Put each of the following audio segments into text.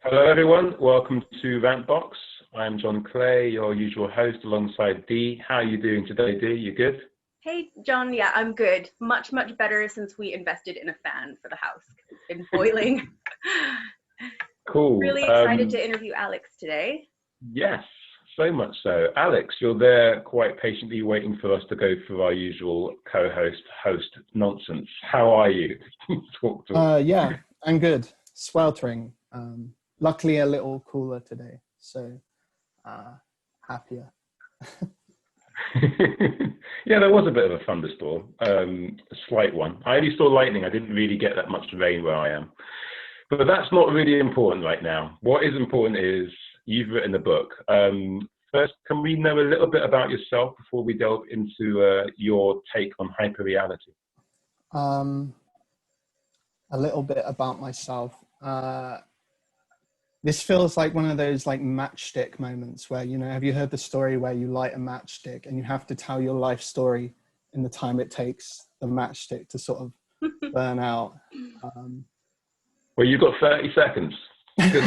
Hello everyone, welcome to Rantbox. I'm John Clay, your usual host alongside Dee. How are you doing today, Dee? You good? Hey John, yeah, I'm good. Much better since we invested in a fan for the house. It's been boiling. Cool. Really excited to interview Alex today. Yes, so much so. Alex, you're there quite patiently waiting for us to go through our usual co-host, host nonsense. How are you? Talk to us. Yeah, I'm good. Sweltering. Luckily a little cooler today, so happier. Yeah, there was a bit of a thunderstorm, a slight one. I only saw lightning. I didn't really get that much rain where I am. But that's not really important right now. What is important is you've written a book. First, can we know a little bit about yourself before we delve into your take on hyperreality? A little bit about myself. This feels like one of those like matchstick moments where, you know, have you heard the story where you light a matchstick and you have to tell your life story in the time it takes the matchstick to sort of burn out? Well, you've got 30 seconds. Good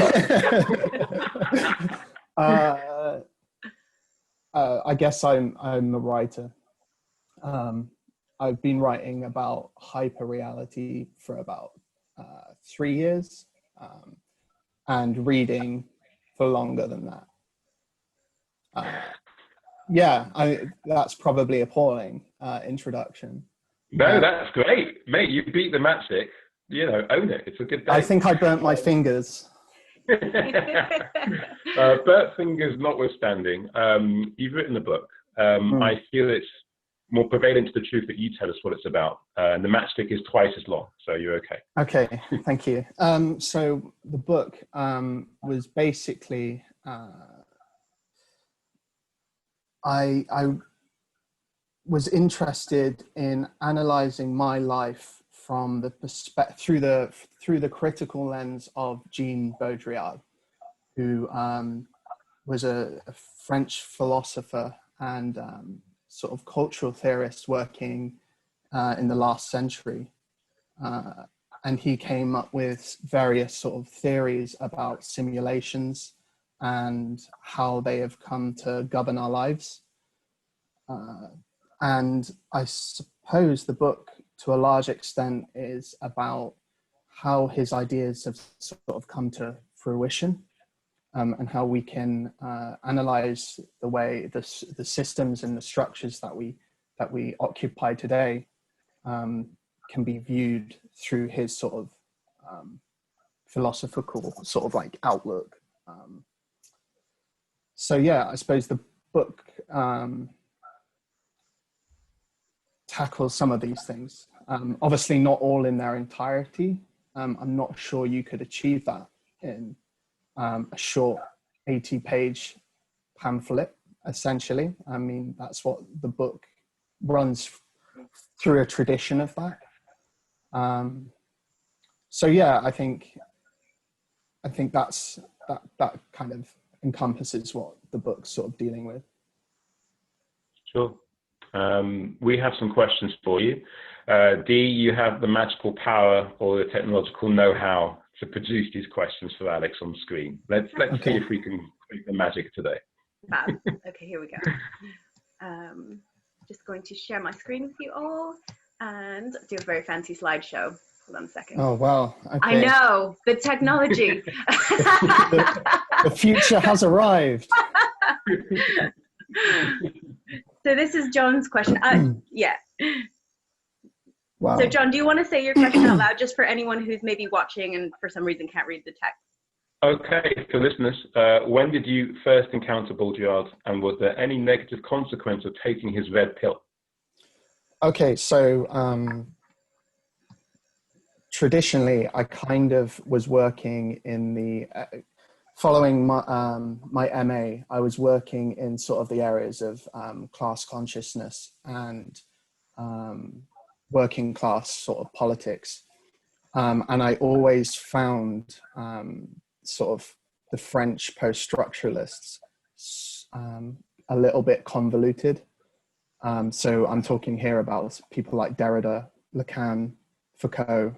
luck. I guess I'm a writer. I've been writing about hyperreality for about 3 years. And reading for longer than that. That's probably appalling introduction. No, that's great. Mate, you beat the matchstick. You know, own it. It's a good day. I think I burnt my fingers. Burnt fingers notwithstanding, you've written a book. I feel it's more prevalent to the truth that you tell us what it's about. And the matchstick is twice as long, so you're okay. Okay, thank you. So the book was basically, I was interested in analyzing my life from the through the critical lens of Jean Baudrillard, who was a French philosopher and sort of cultural theorist working in the last century. And he came up with various sort of theories about simulations and how they have come to govern our lives. And I suppose the book, to a large extent, is about how his ideas have sort of come to fruition. And how we can analyze the way the systems and the structures that we occupy today can be viewed through his sort of philosophical sort of like outlook. So yeah, I suppose the book tackles some of these things. Obviously not all in their entirety. I'm not sure you could achieve that in a short 80-page pamphlet, essentially. I mean, that's what the book runs through, a tradition of that. So yeah, I think that kind of encompasses what the book's sort of dealing with. Sure. We have some questions for you. Dee, you have the magical power or the technological know-how to produce these questions for Alex on screen. Let's see if we can create the magic today. Okay, here we go. Just going to share my screen with you all and do a very fancy slideshow. Hold on a second. Oh, wow. Okay. I know, the technology. the future has arrived. So this is John's question. Yeah. Wow. So John, do you want to say your question out loud just for anyone who's maybe watching and for some reason can't read the text? Okay, for listeners, when did you first encounter Baudrillard, and was there any negative consequence of taking his red pill? Okay, so traditionally, I kind of was working in the, following my MA, I was working in sort of the areas of class consciousness and working class sort of politics. And I always found sort of the French post-structuralists a little bit convoluted. So I'm talking here about people like Derrida, Lacan, Foucault.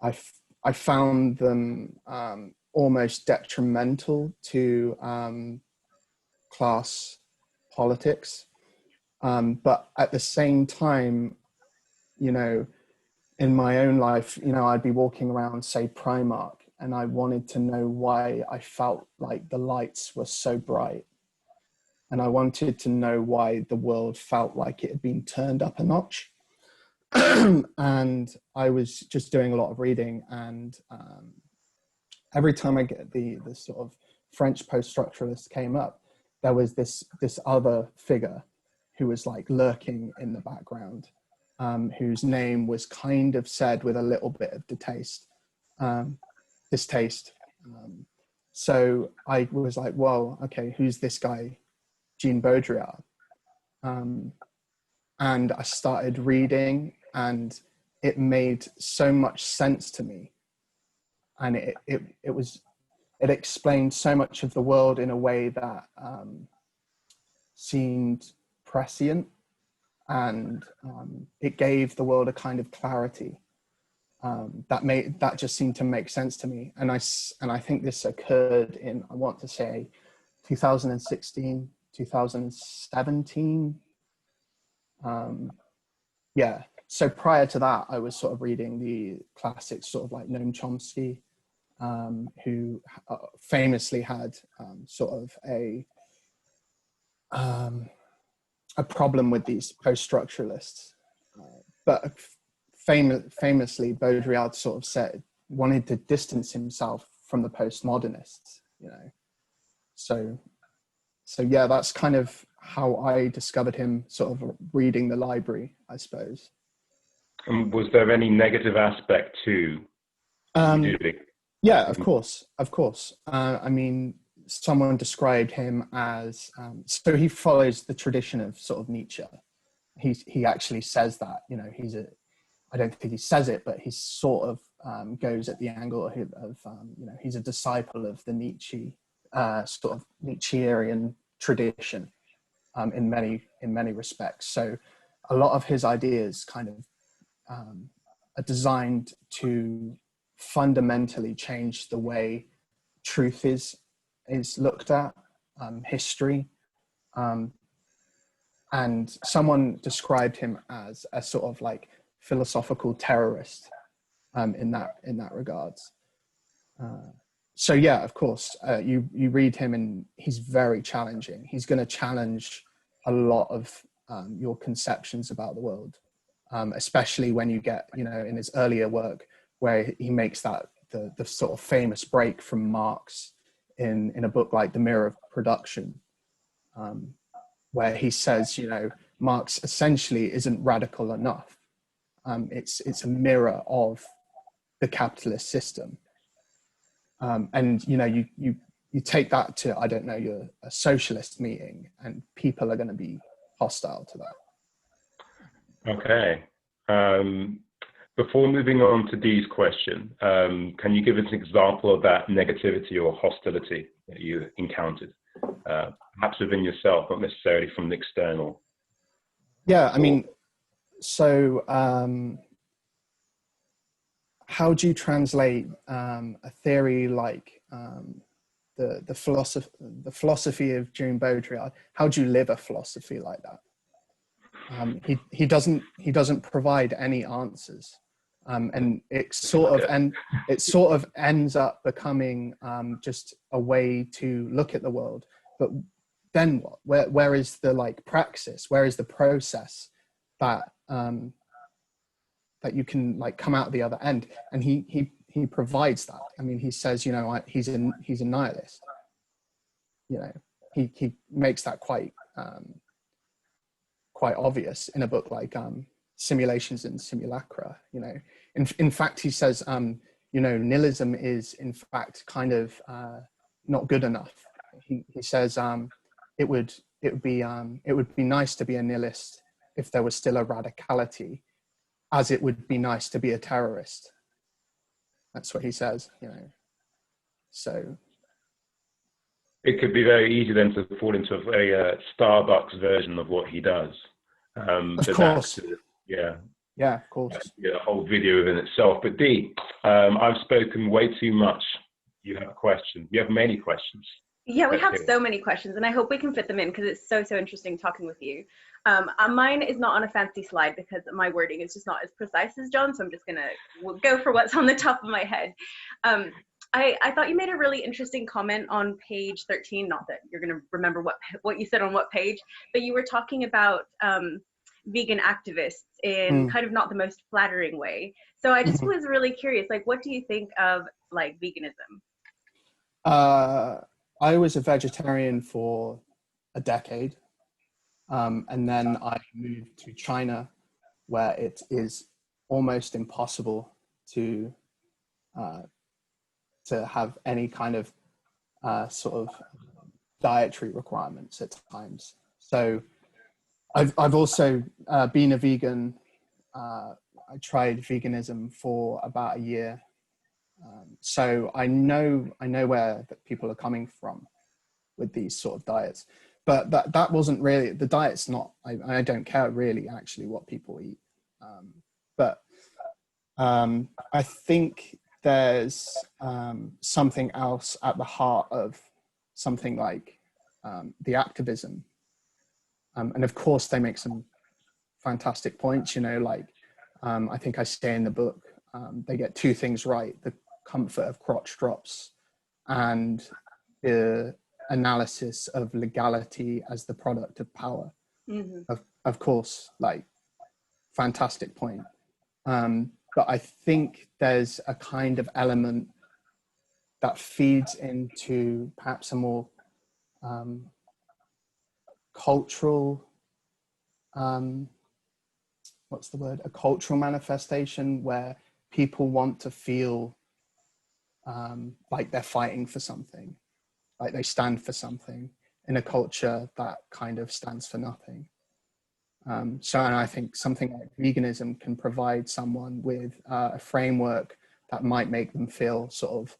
I found them almost detrimental to class politics. But at the same time, you know, in my own life, you know, I'd be walking around, say, Primark, and I wanted to know why I felt like the lights were so bright. And I wanted to know why the world felt like it had been turned up a notch. And I was just doing a lot of reading, and every time I get the sort of French post-structuralist came up, there was this other figure who was like lurking in the background, whose name was kind of said with a little bit of distaste. So I was like, well, okay, who's this guy? Jean Baudrillard. And I started reading, and it made so much sense to me. And it explained so much of the world in a way that seemed prescient, and it gave the world a kind of clarity that just seemed to make sense to me. And I think this occurred in, I want to say, 2016, 2017. Yeah. So prior to that, I was sort of reading the classics, sort of like Noam Chomsky, who famously had sort of a problem with these post-structuralists. But famously, Baudrillard sort of wanted to distance himself from the postmodernists, you know. So yeah, that's kind of how I discovered him, sort of reading the library, I suppose. And was there any negative aspect to reading? Yeah, of course. I mean, someone described him as, so he follows the tradition of sort of Nietzsche. He actually says that, you know, I don't think he says it, but he sort of goes at the angle of you know, he's a disciple of the Nietzsche, sort of Nietzschean tradition in many respects. So a lot of his ideas kind of are designed to fundamentally change the way truth is looked at, history. And someone described him as a sort of like philosophical terrorist in that regards. So yeah, of course, you read him and he's very challenging. He's going to challenge a lot of your conceptions about the world, especially when you get, you know, in his earlier work where he makes that the sort of famous break from Marx in a book like The Mirror of Production, where he says, you know, Marx essentially isn't radical enough. It's a mirror of the capitalist system. And, you know, you take that to, I don't know, you're a socialist meeting and people are going to be hostile to that. Okay. Before moving on to Dee's question, can you give us an example of that negativity or hostility that you encountered, perhaps within yourself, not necessarily from the external? Yeah, I mean, so how do you translate a theory like the philosophy of Jean Baudrillard? How do you live a philosophy like that? He doesn't provide any answers, and it sort of ends up becoming just a way to look at the world. But then what? Where is the like praxis? Where is the process that that you can like come out the other end? And he provides that. I mean, he says, you know, he's a nihilist. You know, he makes that quite obvious in a book like Simulations and Simulacra. You know, in fact, he says, you know, nihilism is in fact kind of not good enough. He says it would be nice to be a nihilist if there was still a radicality, as it would be nice to be a terrorist. That's what he says, you know. So it could be very easy then to fall into a very Starbucks version of what he does. Of course. Yeah. Yeah, of course. A whole video within itself. But Dee, I've spoken way too much you have a question. You have many questions. Yeah, we Let's have hear it. so many questions, and I hope we can fit them in because it's so interesting talking with you. Mine is not on a fancy slide because my wording is just not as precise as John, so I'm just gonna go for what's on the top of my head. I thought you made a really interesting comment on page 13. Not that you're gonna remember what you said on what page, but you were talking about vegan activists in kind of not the most flattering way. So I just was really curious, like, what do you think of like veganism? I was a vegetarian for a decade, and then I moved to China, where it is almost impossible to have any kind of sort of dietary requirements at times. So I've also been a vegan. I tried veganism for about a year. So I know where that people are coming from with these sort of diets, but that wasn't really the diet's not. I don't care really actually what people eat, but I think there's something else at the heart of something like the activism, and of course they make some fantastic points. You know, like I think I say in the book, they get two things right: the comfort of crotch drops and the analysis of legality as the product of power. Of course, like fantastic point. But I think there's a kind of element that feeds into perhaps a more cultural, what's the word? A cultural manifestation where people want to feel like they're fighting for something, like they stand for something in a culture that kind of stands for nothing. So and I think something like veganism can provide someone with a framework that might make them feel sort of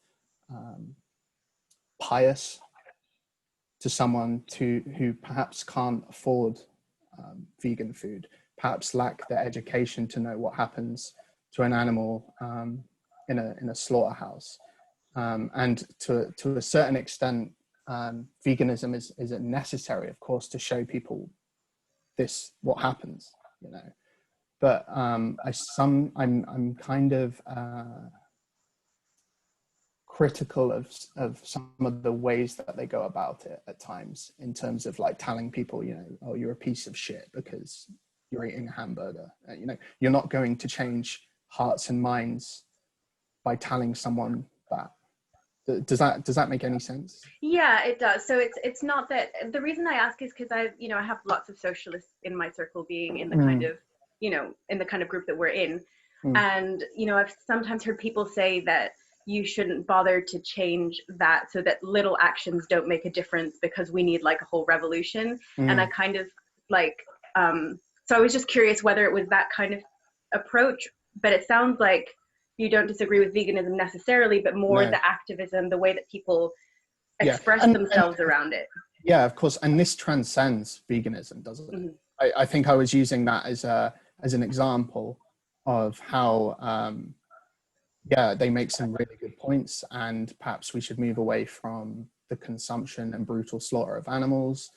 pious to someone who perhaps can't afford vegan food, perhaps lack the education to know what happens to an animal in a slaughterhouse. And to a certain extent, veganism is necessary, of course, to show people what happens, you know. But I'm kind of critical of some of the ways that they go about it at times, in terms of like telling people, you know, oh, you're a piece of shit because you're eating a hamburger. You know, you're not going to change hearts and minds by telling someone that. Does that make any sense? Yeah, it does. So it's not that the reason I ask is because I have lots of socialists in my circle, being in the kind of in the kind of group that we're in, and I've sometimes heard people say that you shouldn't bother to change that, so that little actions don't make a difference because we need like a whole revolution. And I kind of like so I was just curious whether it was that kind of approach, but it sounds like you don't disagree with veganism necessarily, but more the activism, the way that people express themselves around it. Yeah, of course. And this transcends veganism, doesn't it? I think I was using that as an example of how, they make some really good points, and perhaps we should move away from the consumption and brutal slaughter of animals.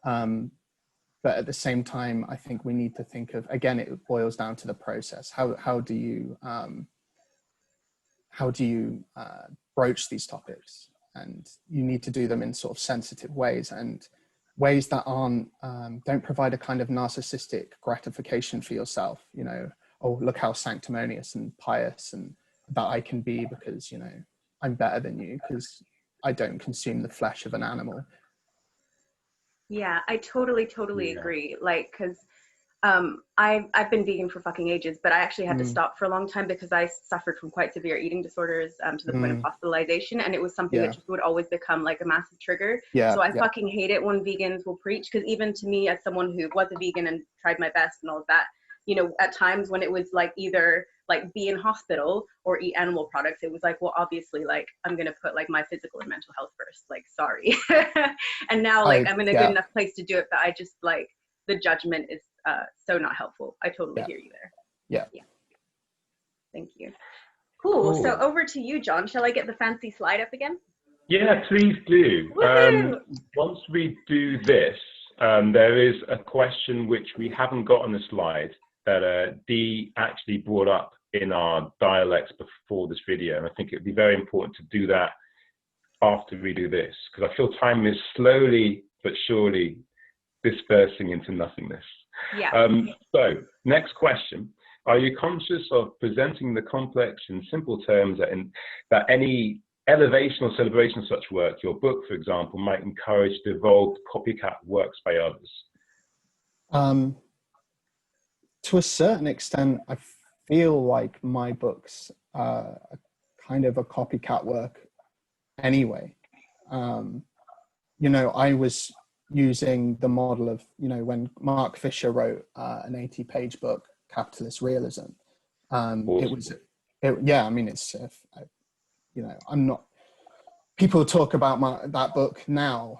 But at the same time, I think we need to think of, again, it boils down to the process. How do you broach these topics? And you need to do them in sort of sensitive ways, and ways that don't provide a kind of narcissistic gratification for yourself. You know, oh, look how sanctimonious and pious and that I can be because, you know, I'm better than you because I don't consume the flesh of an animal. Yeah, I totally agree. Like, because I've been vegan for fucking ages, but I actually had to stop for a long time because I suffered from quite severe eating disorders to the point of hospitalization, and it was something that just would always become like a massive trigger. So I fucking hate it when vegans will preach, because even to me, as someone who was a vegan and tried my best and all of that, you know, at times when it was like either like be in hospital or eat animal products, it was like, well, obviously, like I'm gonna put like my physical and mental health first, like sorry. And now like I'm in a good enough place to do it, but I just like the judgment is so not helpful. I totally hear you there. Yeah. Thank you. Cool. So over to you, John. Shall I get the fancy slide up again? Yeah, please do. Once we do this, there is a question which we haven't got on the slide that Dee actually brought up in our dialects before this video. And I think it would be very important to do that after we do this, because I feel time is slowly but surely dispersing into nothingness. Yeah. So, next question. Are you conscious of presenting the complex in simple terms that any elevation or celebration of such work, your book, for example, might encourage devolved copycat works by others? To a certain extent, I feel like my books are kind of a copycat work anyway. You know, I was using the model of, you know, when Mark Fisher wrote an 80-page book, Capitalist Realism. Awesome. Yeah, I mean, it's, you know, I'm not, people talk about that book now,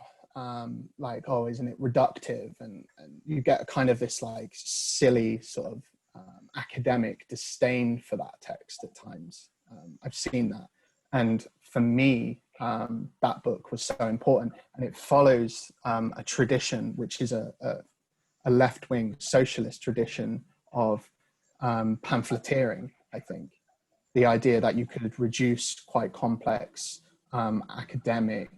like, oh, isn't it reductive? And you get kind of this like silly sort of academic disdain for that text at times. I've seen that. And for me, that book was so important, and it follows a tradition, which is a left-wing socialist tradition of pamphleteering, I think. The idea that you could reduce quite complex academic,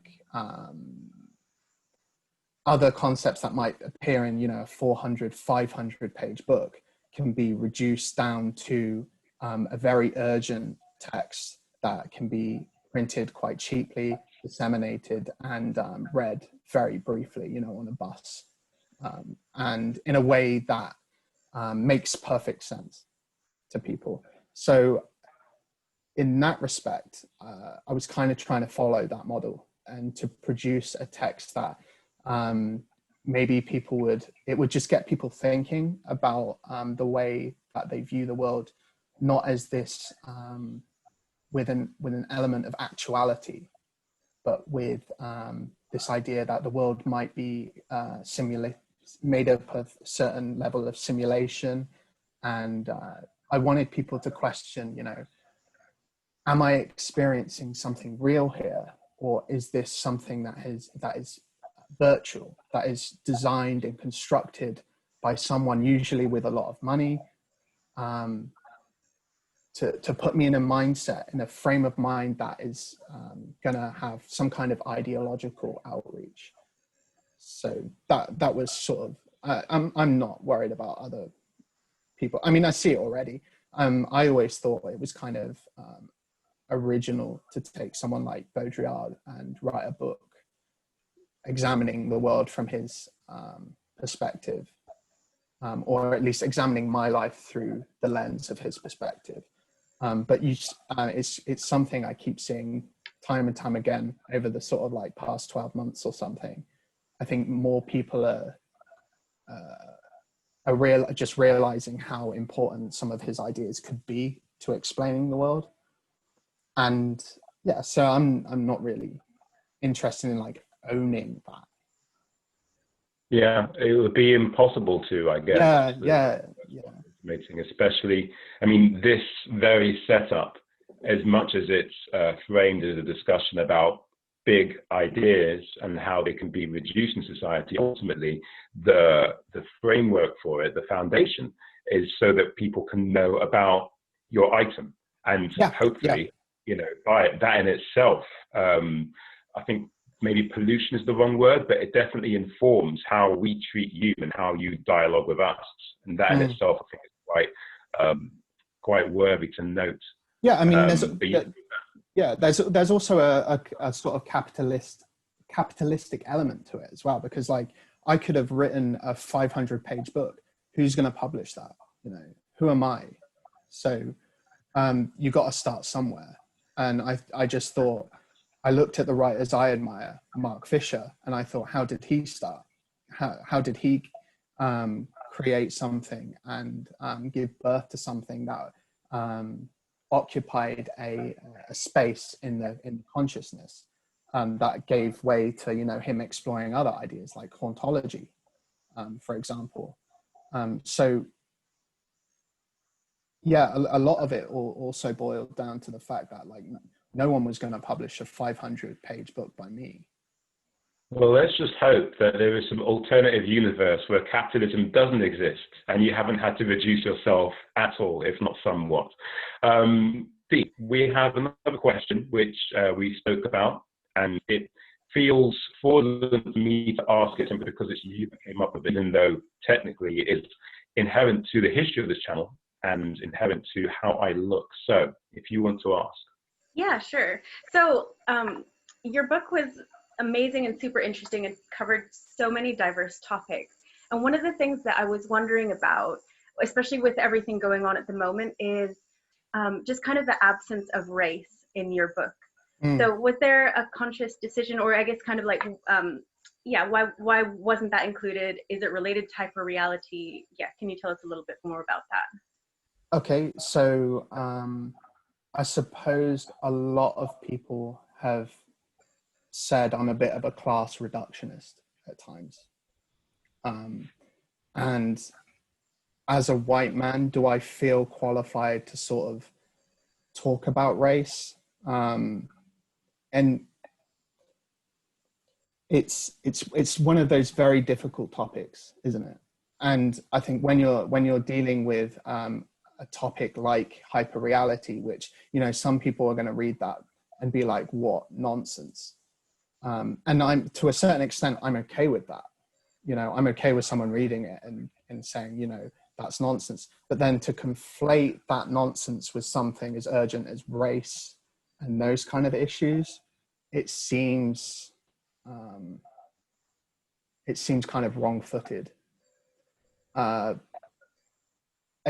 other concepts that might appear in, you know, a 400, 500-page book can be reduced down to a very urgent text that can be printed quite cheaply, disseminated, and read very briefly, you know, on a bus. And in a way that makes perfect sense to people. So in that respect, I was kind of trying to follow that model and to produce a text that maybe it would just get people thinking about the way that they view the world, not as this with an element of actuality, but with this idea that the world might be made up of a certain level of simulation. And I wanted people to question, you know, am I experiencing something real here? Or is this something that is virtual, that is designed and constructed by someone usually with a lot of money, to put me in a mindset, in a frame of mind that is gonna have some kind of ideological outreach. So that was sort of, I'm not worried about other people. I mean, I see it already. I always thought it was kind of original to take someone like Baudrillard and write a book examining the world from his perspective, or at least examining my life through the lens of his perspective. But it's something I keep seeing time and time again over the sort of like past 12 months or something. I think more people are just realizing how important some of his ideas could be to explaining the world. And yeah, so I'm not really interested in like owning that. Yeah, it would be impossible to, I guess. Yeah. Especially, I mean, this very setup, as much as it's framed as a discussion about big ideas and how they can be reduced in society, ultimately the framework for it, the foundation, is so that people can know about your item and hopefully, you know, buy it. That in itself, I think maybe pollution is the wrong word, but it definitely informs how we treat you and how you dialogue with us, and that in itself, I think, is quite worthy to note. Yeah, I mean, there's also a sort of capitalistic element to it as well, because like I could have written a 500-page book. Who's going to publish that? You know, who am I? So you got to start somewhere. And I just thought, I looked at the writers I admire, Mark Fisher, and I thought, how did he start? How did he create something and give birth to something that occupied a space in the consciousness that gave way to, you know, him exploring other ideas like hauntology, for example. So yeah, a lot of it also boiled down to the fact that like no one was going to publish a 500-page book by me. Well, let's just hope that there is some alternative universe where capitalism doesn't exist and you haven't had to reduce yourself at all, if not somewhat. Dee, we have another question which we spoke about, and it feels fraudulent for me to ask it simply because it's you that came up with it, even though technically it is inherent to the history of this channel and inherent to how I look. So if you want to ask. Yeah, sure. So your book was amazing and super interesting and covered so many diverse topics. And one of the things that I was wondering about, especially with everything going on at the moment, is just kind of the absence of race in your book. So was there a conscious decision, or I guess kind of like, why wasn't that included? Is it related to hyperreality? Yeah, can you tell us a little bit more about that? Okay, so I suppose a lot of people have said I'm a bit of a class reductionist at times. And as a white man, do I feel qualified to sort of talk about race? And it's one of those very difficult topics, isn't it? And I think when you're dealing with a topic like hyperreality, which, you know, some people are going to read that and be like, what nonsense. And I'm, to a certain extent, I'm okay with that. You know, I'm okay with someone reading it and saying, you know, that's nonsense. But then to conflate that nonsense with something as urgent as race and those kind of issues, it seems kind of wrong-footed. At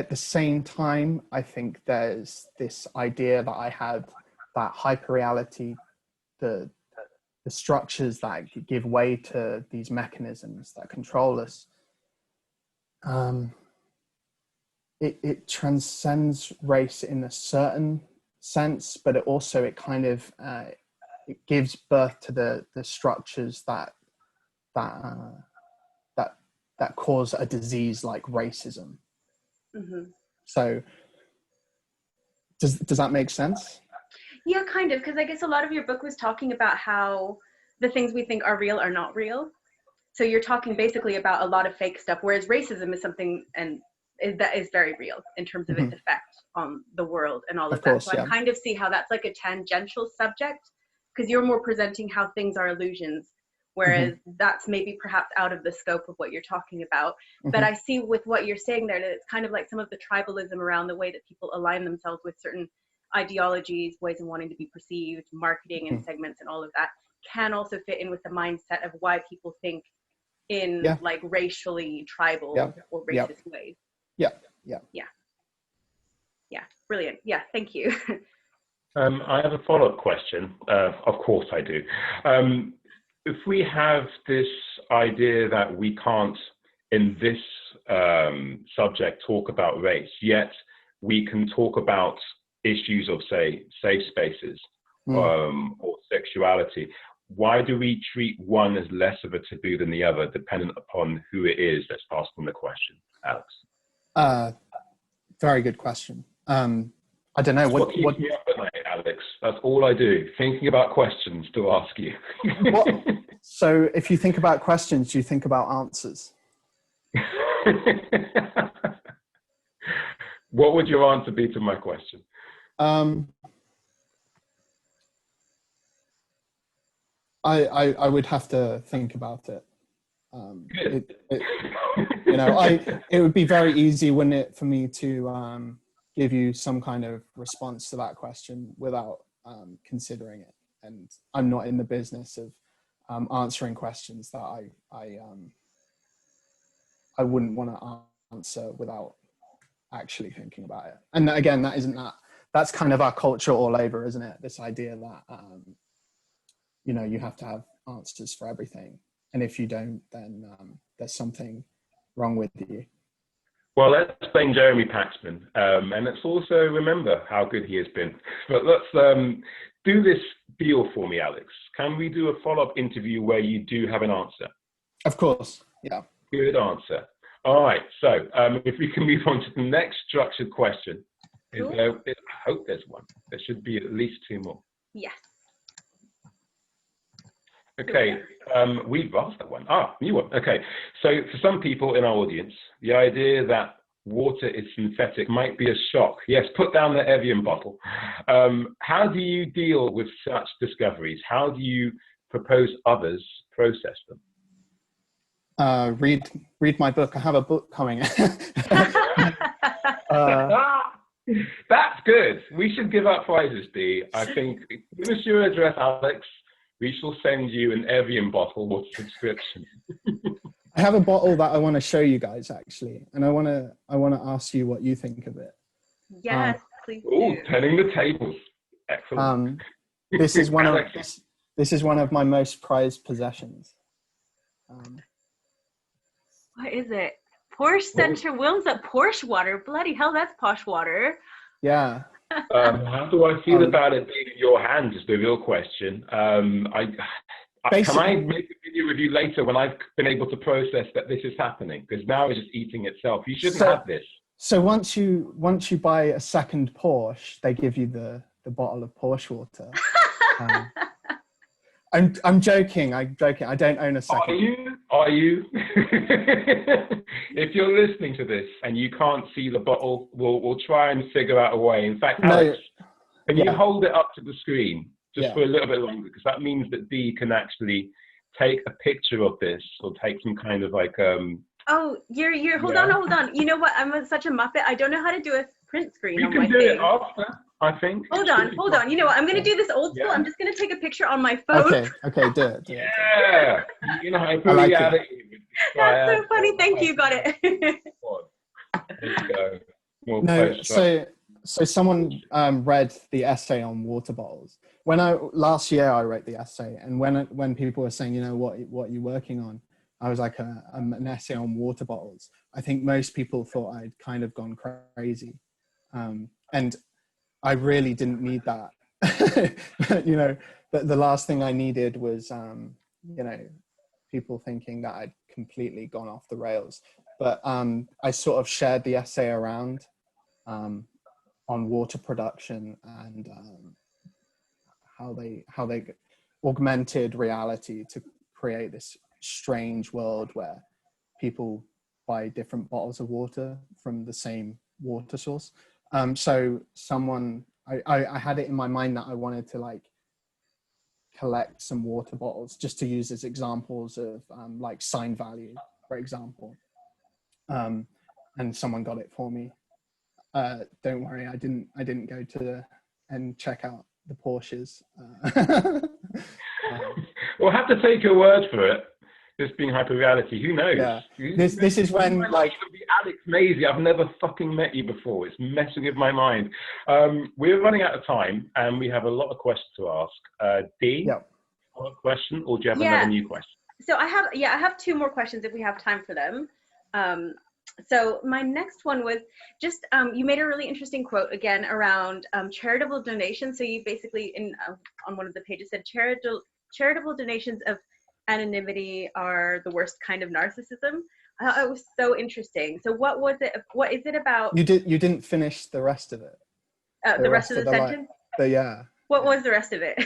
the same time, I think there's this idea that I had that hyperreality, the structures that give way to these mechanisms that control us, it transcends race in a certain sense, but it kind of it gives birth to the structures that cause a disease like racism. Mm-hmm. So does that make sense? Yeah, kind of, because I guess a lot of your book was talking about how the things we think are real are not real. So you're talking basically about a lot of fake stuff, whereas racism is something that is very real in terms of its effect on the world and all of that. So I kind of see how that's like a tangential subject, because you're more presenting how things are illusions, whereas that's maybe perhaps out of the scope of what you're talking about. But I see with what you're saying there that it's kind of like some of the tribalism around the way that people align themselves with certain ideologies, ways of wanting to be perceived, marketing and segments and all of that can also fit in with the mindset of why people think in like racially tribal or racist ways. Yeah. Brilliant. Yeah, thank you. I have a follow-up question. Of course I do. If we have this idea that we can't, in this subject, talk about race, yet we can talk about issues of, say, safe spaces or sexuality, why do we treat one as less of a taboo than the other, dependent upon who it is that's asking the question, Alex? Very good question. I don't know. What keeps me up at night, Alex? That's all I do, thinking about questions to ask you. So if you think about questions, you think about answers. What would your answer be to my question? I would have to think about it. You know, it would be very easy, wouldn't it, for me to give you some kind of response to that question without considering it. And I'm not in the business of answering questions that I wouldn't want to answer without actually thinking about it. And again, that's kind of our culture all over, isn't it? This idea that you know, you have to have answers for everything, and if you don't, then there's something wrong with you. Well, let's blame Jeremy Paxman, and let's also remember how good he has been. But let's do this deal for me, Alex. Can we do a follow-up interview where you do have an answer? Of course, yeah. Good answer. All right, so if we can move on to the next structured question. Is Cool. there, I hope there's one. There should be at least 2 more. Yes. Okay, we've asked that one. New one. Okay, so for some people in our audience, the idea that water is synthetic might be a shock. Yes, put down the Evian bottle. How do you deal with such discoveries? How do you propose others process them? Read my book. I have a book coming. That's good. We should give out prizes, Dee. I think, give us your address, Alex. We shall send you an Evian bottle water subscription. I have a bottle that I want to show you guys actually, and I want to ask you what you think of it. Yes, please do. Oh, turning the tables. Excellent. This is one of this is one of my most prized possessions. What is it? Porsche Center Wilms at Porsche water. Bloody hell, that's posh water. Yeah. How do I feel about it being in your hands is the real question. Can I make a video with you later when I've been able to process that this is happening? Because now it's just eating itself. You shouldn't have this. So once you buy a second Porsche, they give you the bottle of Porsche water. I'm joking. I don't own a second. Are you? If you're listening to this and you can't see the bottle, we'll try and figure out a way. In fact, Alex, can you hold it up to the screen just for a little bit longer? Because that means that Dee can actually take a picture of this or take some kind of like Oh, you're hold on. You know what? I'm such a muppet. I don't know how to do a print screen on my thing. We can do it after, I think. Hold on. You know what? I'm going to do this old school. I'm just going to take a picture on my phone. Okay, do it. Yeah. You know, I like it. That's so funny. Thank you. Got it. Let's go. So someone read the essay on water bottles. Last year I wrote the essay, and when people were saying, you know, what are you working on? I was like an essay on water bottles. I think most people thought I'd kind of gone crazy, and I really didn't need that. You know, but the last thing I needed was, you know, people thinking that I'd completely gone off the rails. But I sort of shared the essay around on water production and how they augmented reality to create this strange world where people buy different bottles of water from the same water source. So I had it in my mind that I wanted to like collect some water bottles just to use as examples of like sign value, for example. And someone got it for me. Don't worry, I didn't go to and check out the Porsches. We'll have to take your word for it. This being hyperreality, who knows? Yeah. This is when like Alex Mazey. I've never fucking met you before. It's messing with my mind. We're running out of time, and we have a lot of questions to ask. Dee, a question, or do you have another new question? So I have 2 more questions if we have time for them. So my next one was just you made a really interesting quote again around charitable donations. So you basically on one of the pages said charitable donations of anonymity are the worst kind of narcissism. It was so interesting. So what was it? What is it about? You didn't finish the rest of it. The rest of the sentence? What was the rest of it?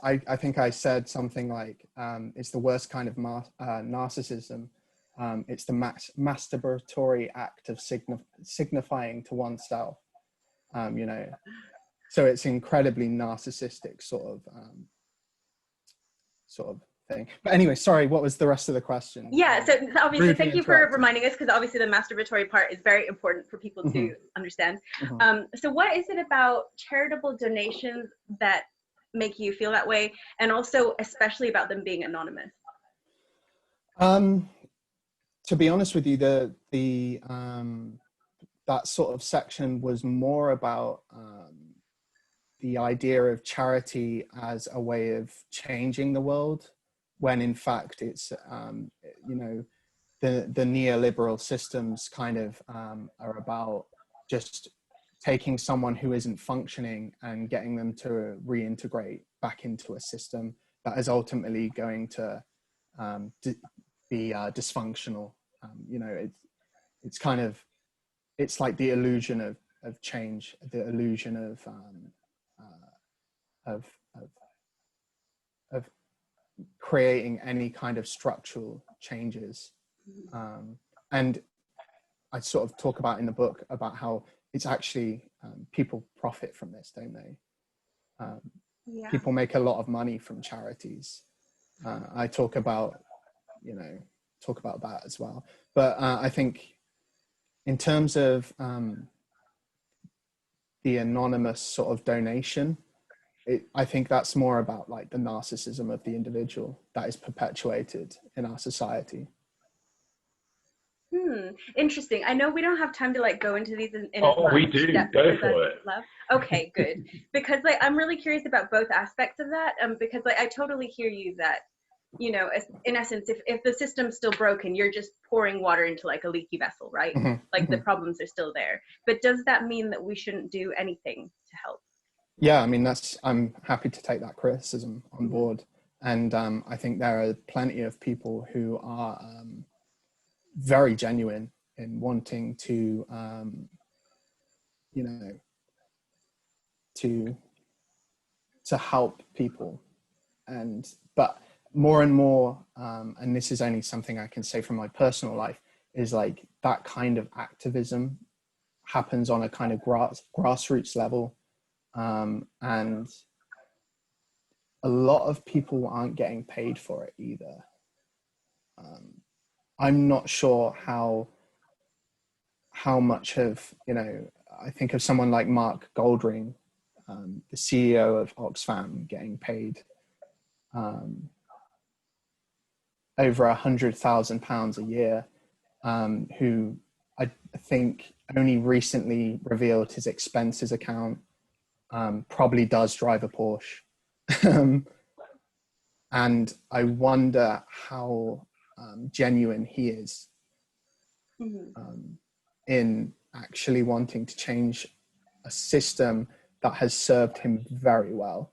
I think I said something like it's the worst kind of narcissism. It's the masturbatory act of signifying to oneself. You know, so it's incredibly narcissistic sort of thing. But anyway, sorry, what was the rest of the question? Yeah, so obviously thank you for reminding us, because obviously the masturbatory part is very important for people to understand. So what is it about charitable donations that make you feel that way, and also especially about them being anonymous? To be honest with you, the that sort of section was more about the idea of charity as a way of changing the world, when in fact it's you know, the neoliberal systems kind of are about just taking someone who isn't functioning and getting them to reintegrate back into a system that is ultimately going to be dysfunctional. You know, it's kind of, it's like the illusion of change, the illusion of of creating any kind of structural changes. And I sort of talk about in the book about how it's actually people profit from this, don't they? People make a lot of money from charities. I talk about that as well. But I think in terms of the anonymous sort of donation, I think that's more about like the narcissism of the individual that is perpetuated in our society. Interesting. I know we don't have time to like go into these in oh, we do. Go for it. Okay, good. Because like I'm really curious about both aspects of that. Because like I totally hear you that, you know, in essence, if the system's still broken, you're just pouring water into like a leaky vessel, right? Like the problems are still there. But does that mean that we shouldn't do anything to help? Yeah, I mean, I'm happy to take that criticism on board. And I think there are plenty of people who are very genuine in wanting to, you know, to help people. But more and more, and this is only something I can say from my personal life, is like that kind of activism happens on a kind of grassroots level. And a lot of people aren't getting paid for it either. I'm not sure how much of, you know, I think of someone like Mark Goldring, the CEO of Oxfam, getting paid over £100,000 a year, who I think only recently revealed his expenses account, probably does drive a Porsche. And I wonder how genuine he is in actually wanting to change a system that has served him very well.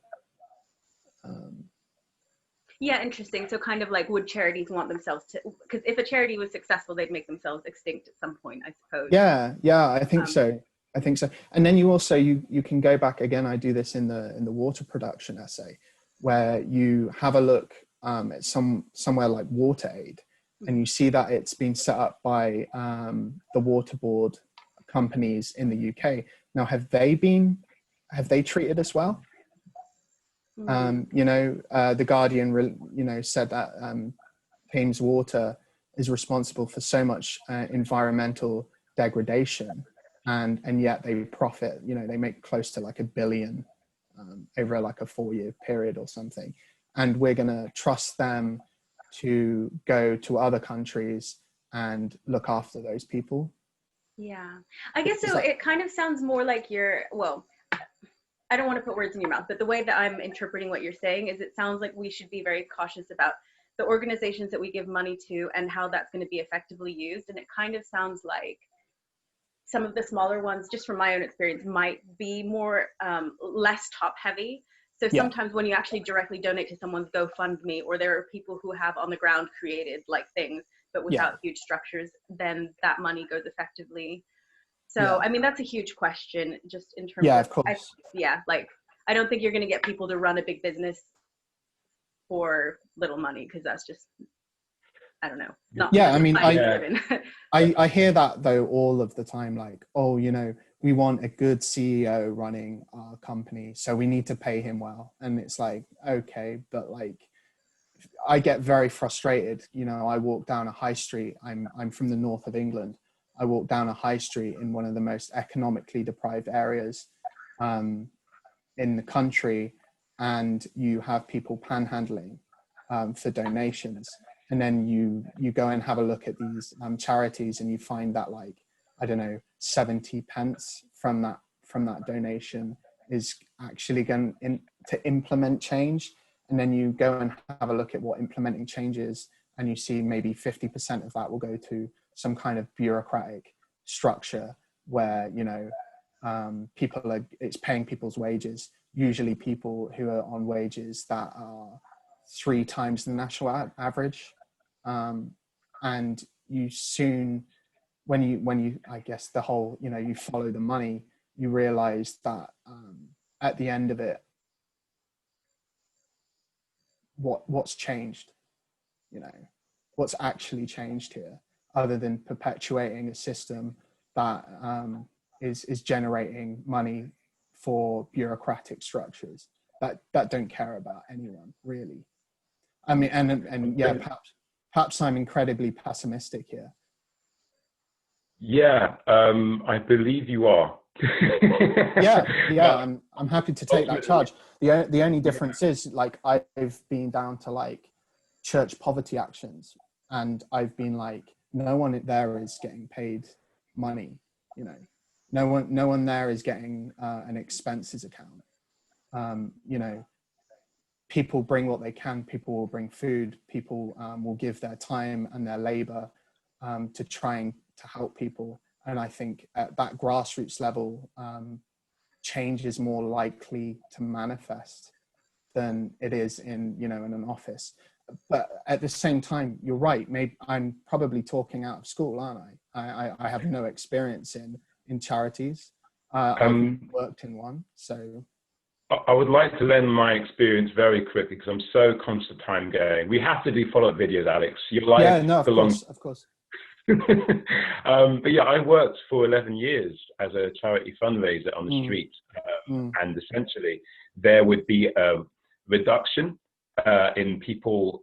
Yeah, interesting. So kind of like, would charities want themselves to, because if a charity was successful, they'd make themselves extinct at some point, I suppose. Yeah, I think so. I think so. And then you also, you can go back again, I do this in the water production essay, where you have a look at somewhere like WaterAid, and you see that it's been set up by the water board companies in the UK. Now, have they treated us well? You know, the Guardian, you know, said that Thames Water is responsible for so much environmental degradation, and yet they profit. You know, they make close to like $1 billion over like a 4-year period or something, and we're going to trust them to go to other countries and look after those people. Yeah, I guess so. It kind of sounds more like I don't want to put words in your mouth, but the way that I'm interpreting what you're saying is it sounds like we should be very cautious about the organizations that we give money to and how that's going to be effectively used. And it kind of sounds like some of the smaller ones, just from my own experience, might be more less top heavy. So sometimes when you actually directly donate to someone's GoFundMe, or there are people who have on the ground created like things, but without huge structures, then that money goes effectively. So, I mean, that's a huge question just in terms of course. Like, I don't think you're going to get people to run a big business for little money, because that's just, I don't know. I mean, I hear that though all of the time, like, oh, you know, we want a good CEO running our company, so we need to pay him well. And it's like, okay, but like, I get very frustrated. You know, I walk down a high street. I'm from the north of England. I walk down a high street in one of the most economically deprived areas in the country, and you have people panhandling for donations. And then you go and have a look at these charities, and you find that, like, I don't know, 70 pence from that donation is actually going to implement change. And then you go and have a look at what implementing change is, and you see maybe 50% of that will go to some kind of bureaucratic structure where, you know, it's paying people's wages, usually people who are on wages that are 3 times the national average. And you soon, when you, I guess the whole, you know, you follow the money, you realize that at the end of it, what's changed, you know, what's actually changed here, other than perpetuating a system that is generating money for bureaucratic structures that don't care about anyone, really. I mean, and yeah, perhaps I'm incredibly pessimistic here. Yeah, I believe you are. yeah, I'm happy to take that charge. The only difference is, like, I've been down to like church poverty actions, and I've been like, no one there is getting paid money, you know, no one there is getting an expenses account. You know, people bring what they can. People will bring food. People will give their time and their labor to trying to help people. And I think at that grassroots level, change is more likely to manifest than it is in, you know, in an office. But at the same time, you're right. Maybe I'm probably talking out of school, aren't I? I have no experience in charities. I've worked in one, so. I would like to lend my experience very quickly, because I'm so conscious of time going. We have to do follow-up videos, Alex. Your life yeah, no, of course. But yeah, I worked for 11 years as a charity fundraiser on the street, and essentially there would be a reduction in people's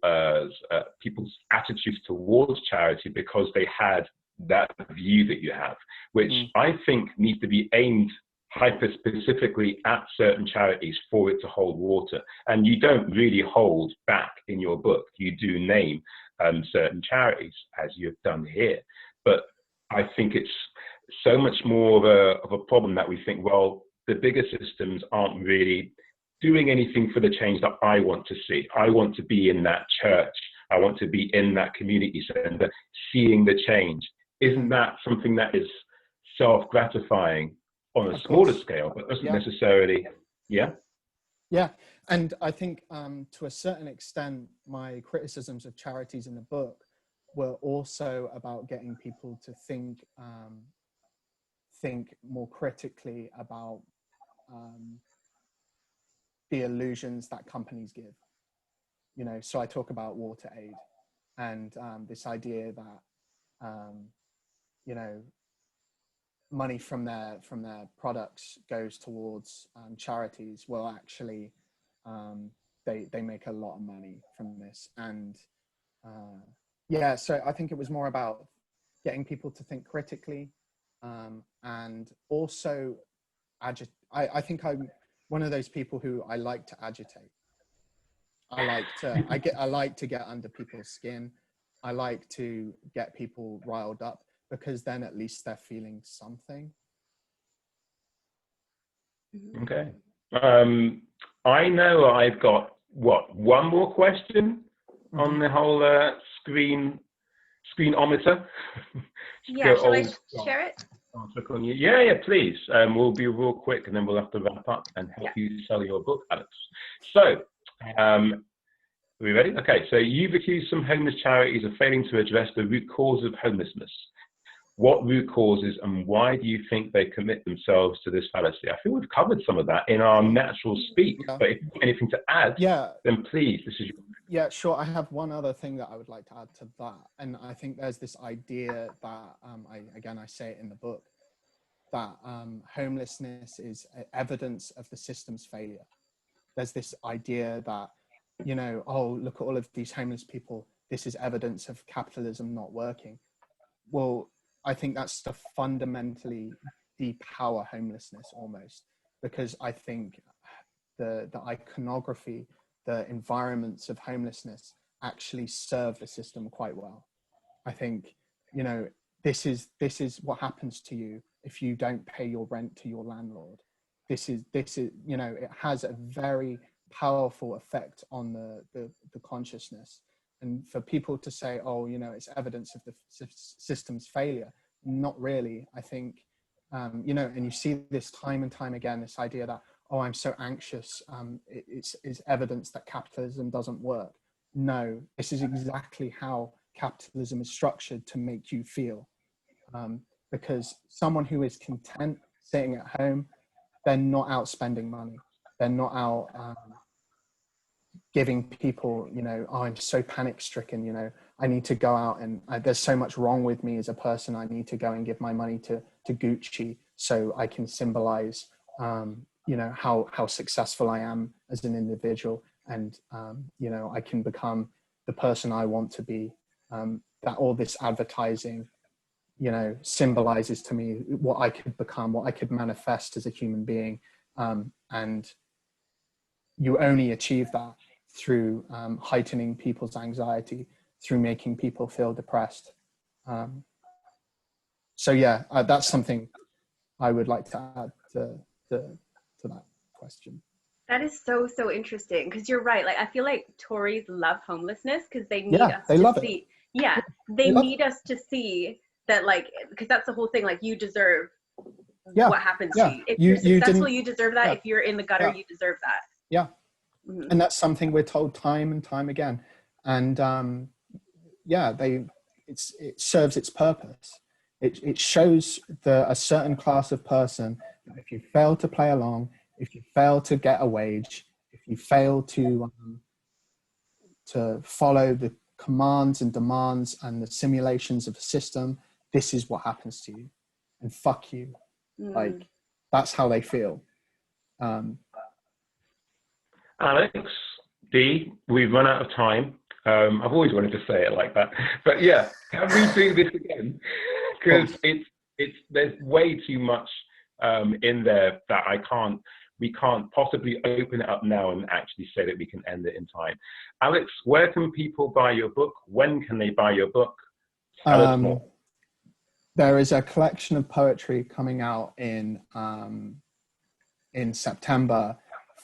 attitudes towards charity, because they had that view that you have, which I think needs to be aimed hyper specifically at certain charities for it to hold water. And you don't really hold back in your book. You do name certain charities, as you've done here, but I think it's so much more of a problem that we think, well, the bigger systems aren't really doing anything for the change that I want to see. I want to be in that church. I want to be in that community center, seeing the change. Isn't that something that is self-gratifying on a smaller scale, but doesn't necessarily, yeah, and I think to a certain extent, my criticisms of charities in the book were also about getting people to think more critically about the illusions that companies give, you know. So I talk about water aid and this idea that you know, money from their products goes towards charities. Well, actually, they make a lot of money from this. And yeah, so I think it was more about getting people to think critically, and also I think I'm one of those people who I like to agitate. I like to get under people's skin. I like to get people riled up, because then at least they're feeling something. Okay. I know I've got, one more question on the whole screenometer. Yeah, shall I share it? I'll click on you. Yeah, please. We'll be real quick, and then we'll have to wrap up and help you sell your book, Alex. So, are we ready? Okay, so you've accused some homeless charities of failing to address the root cause of homelessness. What root causes, and why do you think they commit themselves to this fallacy? I think we've covered some of that in our natural speak, but if you've got anything to add, then please, this is your... Yeah, sure. I have one other thing that I would like to add to that. And I think there's this idea that, I say it in the book, that homelessness is evidence of the system's failure. There's this idea that, you know, oh, look at all of these homeless people. This is evidence of capitalism not working. Well, I think that's to fundamentally depower homelessness almost, because I think the iconography, the environments of homelessness actually serve the system quite well. I think, you know, this is what happens to you if you don't pay your rent to your landlord. This is, you know, it has a very powerful effect on the consciousness. And for people to say, oh, you know, it's evidence of the system's failure, not really. I think, you know, and you see this time and time again, this idea that, oh, I'm so anxious, it's evidence that capitalism doesn't work. No, this is exactly how capitalism is structured to make you feel. Because someone who is content, sitting at home, they're not out spending money. They're not out giving people, you know, oh, I'm so panic stricken, you know, I need to go out and there's so much wrong with me as a person. I need to go and give my money to Gucci so I can symbolize, you know, how successful I am as an individual. And, you know, I can become the person I want to be. That all this advertising, you know, symbolizes to me what I could become, what I could manifest as a human being. And you only achieve that through heightening people's anxiety, through making people feel depressed. So yeah, that's something I would like to add to that question. That is so interesting, because you're right. Like, I feel like Tories love homelessness because they need us they to love see. It. Yeah, they need us to see that, like, because that's the whole thing. Like, you deserve what happens to you. If you're successful, you deserve that. If you're in the gutter, you deserve that. Yeah. Mm-hmm. And that's something we're told time and time again. And yeah, it serves its purpose. It shows a certain class of person that if you fail to play along, if you fail to get a wage, if you fail to follow the commands and demands and the simulations of the system, this is what happens to you, and fuck you. Like, that's how they feel. Alex, Dee, we've run out of time. I've always wanted to say it like that, but yeah, can we do this again? Because there's way too much in there that we can't possibly open it up now and actually say that we can end it in time. Alex, where can people buy your book? When can they buy your book? Tell us more. There is a collection of poetry coming out in September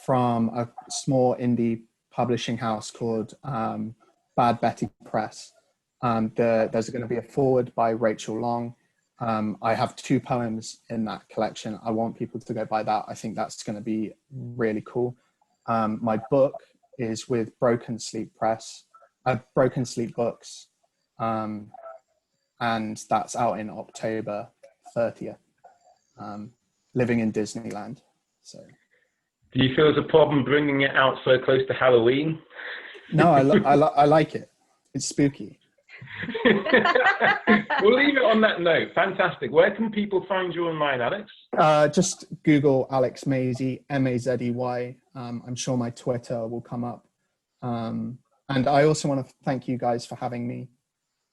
from a small indie publishing house called Bad Betty Press. There's going to be a foreword by Rachel Long. I have 2 poems in that collection. I want people to go buy that. I think that's going to be really cool. My book is with Broken Sleep Books, and that's out in October 30th. Living in Disneyland. So. Do you feel there's a problem bringing it out so close to Halloween? No, I like it. It's spooky. We'll leave it on that note. Fantastic. Where can people find you online, Alex? Just Google Alex Mazey, Mazey. I'm sure my Twitter will come up. And I also want to thank you guys for having me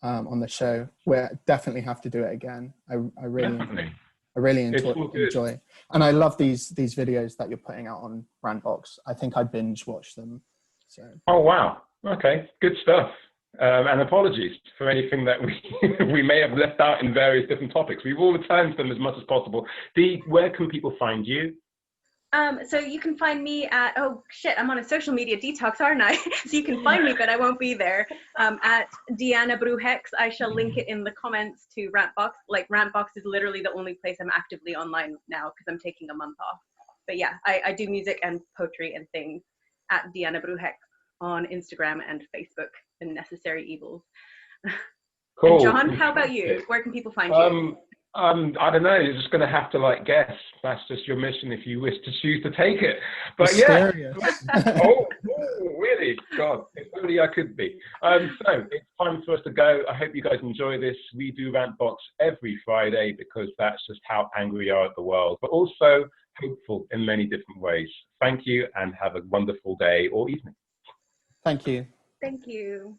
on the show. We definitely have to do it again. I really enjoy. And I love these videos that you're putting out on Rantbox. I think I binge watch them. So. Oh wow. Okay. Good stuff. And apologies for anything that we may have left out in various different topics. We will return to them as much as possible. Dee, where can people find you? So you can find me at, oh shit, I'm on a social media detox, aren't I? So you can find me, but I won't be there, at DeAnna Brujx. I shall link it in the comments to Rantbox. Like, Rantbox is literally the only place I'm actively online now because I'm taking a month off. But yeah, I do music and poetry and things at DeAnna Brujx on Instagram and Facebook, the Necessary Evils. Cool. And John, how about you? Where can people find you? I don't know. You're just going to have to guess. That's just your mission if you wish to choose to take it. But yeah. oh, really? God, if only I could be. So it's time for us to go. I hope you guys enjoy this. We do Rantbox every Friday because that's just how angry we are at the world, but also hopeful in many different ways. Thank you and have a wonderful day or evening. Thank you. Thank you.